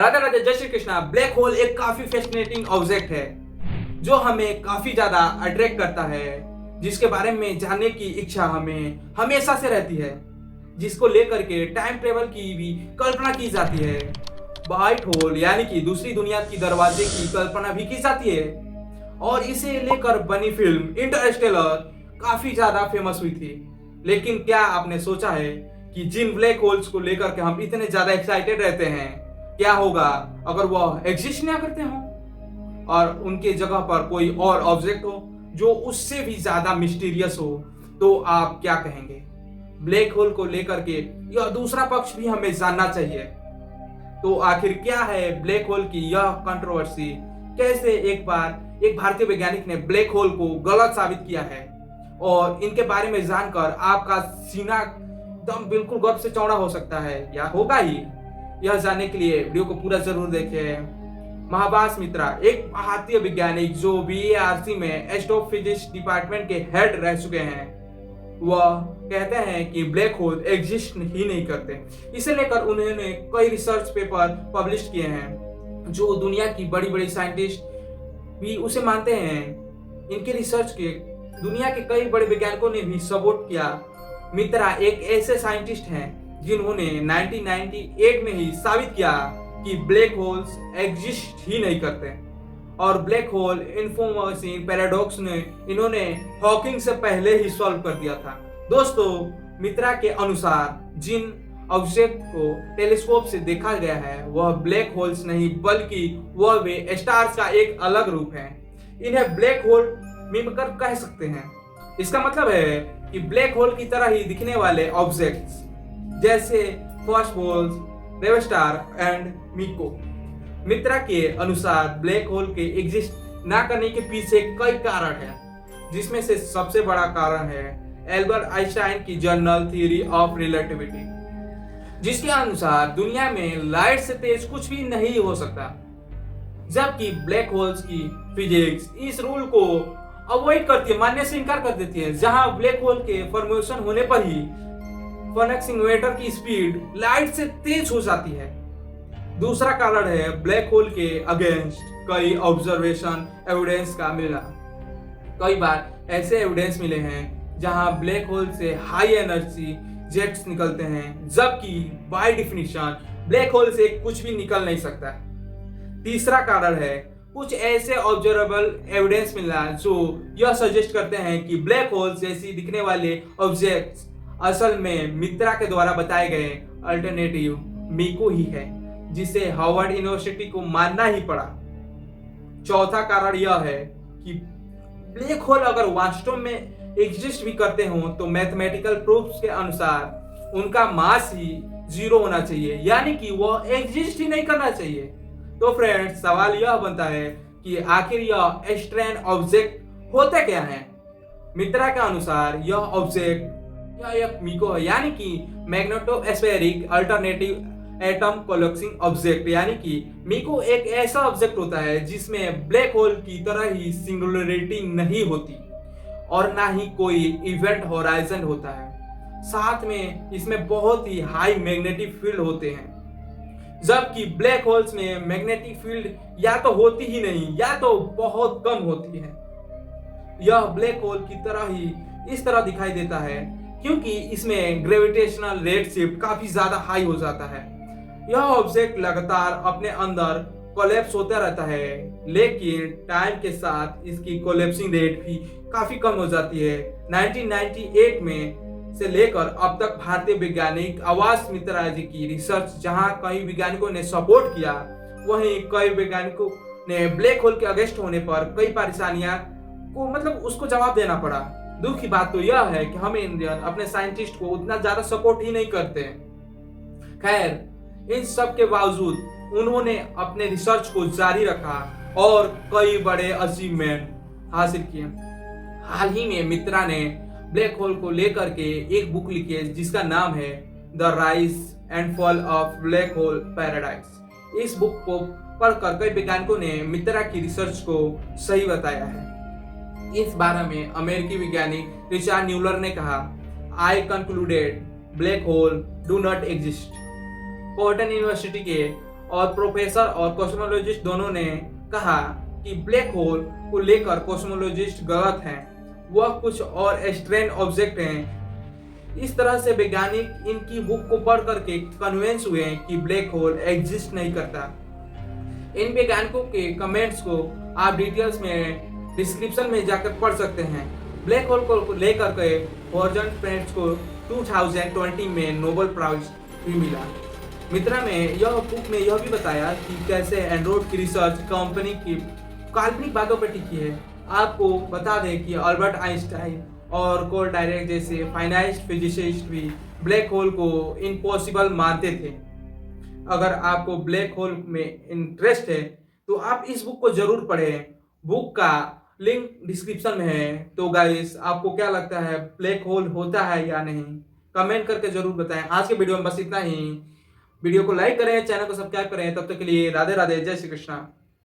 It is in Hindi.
राधा राधा जय श्री कृष्णा। ब्लैक होल एक काफी फैसिनेटिंग ऑब्जेक्ट है जो हमें काफी ज्यादा अट्रैक्ट करता है, जिसके बारे में जानने की इच्छा हमें हमेशा से रहती है, जिसको लेकर के टाइम ट्रेवल की भी कल्पना की जाती है। व्हाइट होल यानी कि दूसरी दुनिया की दरवाजे की कल्पना भी की जाती है और इसे लेकर बनी फिल्म इंटरस्टेलर काफी ज्यादा फेमस हुई थी। लेकिन क्या आपने सोचा है कि जिन ब्लैक होल्स को लेकर के हम इतने ज्यादा एक्साइटेड रहते हैं, क्या होगा अगर वह एग्जिस्ट ना करते हो और उनके जगह पर कोई और ऑब्जेक्ट हो जो उससे भी ज्यादा मिस्टीरियस हो? तो आप क्या कहेंगे? ब्लैक होल को लेकर के यह दूसरा पक्ष भी हमें जानना चाहिए। तो आखिर क्या है ब्लैक होल की यह कंट्रोवर्सी? कैसे एक बार एक भारतीय वैज्ञानिक ने ब्लैक होल को गलत साबित किया है? और इनके बारे में जानकर आपका सीना एकदम बिल्कुल गर्व से चौड़ा हो सकता है या होगा ही। यह जानने के लिए वीडियो को पूरा जरूर देखें। महाभास मित्रा एक भारतीय वैज्ञानिक जो बीएआरसी में एस्ट्रोफिजिक्स डिपार्टमेंट के हेड रह चुके हैं, वह कहते हैं कि ब्लैक होल एग्जिस्ट ही नहीं करते। इसे लेकर उन्होंने कई रिसर्च पेपर पब्लिश किए हैं जो दुनिया की बड़ी बड़ी साइंटिस्ट भी उसे मानते हैं। इनके रिसर्च के दुनिया के कई बड़े वैज्ञानिकों ने भी सपोर्ट किया। मित्रा एक ऐसे साइंटिस्ट हैं जिन्होंने 1998 में ही साबित किया कि ब्लैक होल्स एग्जिस्ट ही नहीं करते और ब्लैक होल इन्फॉर्मेशन पैराडॉक्स ने इन्होंने हॉकिंग से पहले ही सॉल्व कर दिया था। दोस्तों, मित्रा के अनुसार जिन ऑब्जेक्ट को टेलीस्कोप से देखा गया है वह ब्लैक होल्स नहीं बल्कि वह वे स्टार्स का एक अलग रूप है। इन्हें ब्लैक होल मिलकर कह सकते हैं। इसका मतलब है कि ब्लैक होल की तरह ही दिखने वाले ऑब्जेक्ट्स जैसे फर्स्ट होल्स, रेवस्टार एंड मिको। मित्रा के अनुसार ब्लैक होल के एग्जिस्ट ना करने के पीछे कई कारण हैं, जिसमें से सबसे बड़ा कारण है एल्बर्ट आइंस्टाइन की जनरल थ्योरी ऑफ रिलेटिविटी, जिसके अनुसार दुनिया में लाइट से तेज कुछ भी नहीं हो सकता, जबकि ब्लैक होल्स की फिजिक्स इस रूल को अवॉइड करती है, मानने से इनकार कर देती है, जहां ब्लैक होल के फॉर्मेशन होने पर ही फॉनेक्सिंग वेटर की स्पीड लाइट से तेज हो जाती है। दूसरा कारण है ब्लैक होल के अगेंस्ट कई ऑब्जर्वेशन एविडेंस का मिलना। कई बार ऐसे एविडेंस मिले हैं जहां ब्लैक होल से हाई एनर्जी जेट्स निकलते हैं, जबकि बाय डिफिनिशन ब्लैक होल से कुछ भी निकल नहीं सकता। तीसरा कारण है कुछ ऐसे ऑब्जर्वेबल एविडेंस मिलना जो यह सजेस्ट करते हैं कि ब्लैक होल जैसी दिखने वाले ऑब्जेक्ट्स असल में मित्रा के द्वारा बताए गए अल्टरनेटिव मिको ही है, जिसे हार्वर्ड यूनिवर्सिटी को मानना ही पड़ा। चौथा कारण यह है कि ब्लैक होल अगर वास्तव में एग्जिस्ट भी करते हो तो मैथमेटिकल प्रूफ्स के अनुसार उनका मास ही 0 होना चाहिए, यानी कि वह एग्जिस्ट ही नहीं करना चाहिए। तो फ्रेंड्स, सवाल यह बनता है कि आखिर यह स्ट्रेन ऑब्जेक्ट होते क्या है? मित्रा के अनुसार यह ऑब्जेक्ट एक मिको है, यानी कि magnetospheric alternative atom collapsing object, यानी कि मिको एक ऐसा ऑब्जेक्ट होता है जिसमें ब्लैक होल की तरह ही सिंगुलरिटी नहीं होती और ना ही कोई इवेंट होराइजन होता है। साथ में इसमें बहुत ही हाई मैग्नेटिक फील्ड होते हैं, जबकि ब्लैक होल्स में मैग्नेटिक फील्ड या तो होती ही नहीं या तो बहुत कम होती है। यह ब्लैक होल की तरह ही इस तरह दिखाई देता है क्योंकि इसमें ग्रेविटेशनल रेडशिफ्ट काफी ज्यादा हाई हो जाता है। यह ऑब्जेक्ट लगातार अपने अंदर कोलैप्स होता रहता है, लेकिन टाइम के साथ इसकी कोलैप्सिंग रेट भी काफी कम हो जाती है। 1998 में से लेकर अब तक भारतीय वैज्ञानिक आवास मित्रा जी की रिसर्च, जहां कई वैज्ञानिकों ने सपोर्ट किया, वहीं कई वैज्ञानिकों ने ब्लैक होल के अगेंस्ट होने पर कई परेशानियां को उसको जवाब देना पड़ा। दुख की बात तो यह है कि हम इंडियन अपने साइंटिस्ट को उतना ज्यादा सपोर्ट ही नहीं करते हैं। खैर, इन सब के बावजूद उन्होंने अपने रिसर्च को जारी रखा और कई बड़े अचीवमेंट हासिल किए। हाल ही में मित्रा ने ब्लैक होल को लेकर के एक बुक लिखी है जिसका नाम है the rise and fall of black hole paradise. इस बुक को पढ़कर कई वैज्ञानिकों ने मित्रा की रिसर्च को सही बताया है। इस बारे में अमेरिकी वैज्ञानिक रिचर्ड न्यूलर ने कहा, I concluded black hole do not exist. Cotton University के और प्रोफेसर और कॉस्मोलॉजिस्ट दोनों ने कहा कि ब्लैक होल को लेकर कॉस्मोलॉजिस्ट गलत हैं, वह कुछ और स्ट्रेंज ऑब्जेक्ट हैं। इस तरह से वैज्ञानिक इनकी बुक को पढ़ करके कन्विंस हुए कि ब्लैक होल एग्जिस्ट नहीं करता। इन वैज्ञानिकों के कमेंट्स को आप डिटेल्स में डिस्क्रिप्शन में जाकर पढ़ सकते हैं। ब्लैक होल को लेकर के हॉर्जन फ्रेंड्स को 2020 में नोबेल प्राइज भी मिला। मित्रा में यह बुक में यह भी बताया कि कैसे एंड्रॉइड की रिसर्च कंपनी की काल्पनिक बातों पर टिकी है। आपको बता दें कि अल्बर्ट आइंस्टाइन और कोल डायरेक्ट जैसे फाइनाइट फिजिसिस्ट भी ब्लैक होल को इम्पॉसिबल मानते थे। अगर आपको ब्लैक होल में इंटरेस्ट है तो आप इस बुक को जरूर पढ़ें। बुक का लिंक डिस्क्रिप्शन में है। तो गाइस, आपको क्या लगता है, ब्लैक होल होता है या नहीं? कमेंट करके जरूर बताएं। आज के वीडियो में बस इतना ही। वीडियो को लाइक करें, चैनल को सब्सक्राइब करें। तब तक के लिए राधे राधे, जय श्री कृष्णा।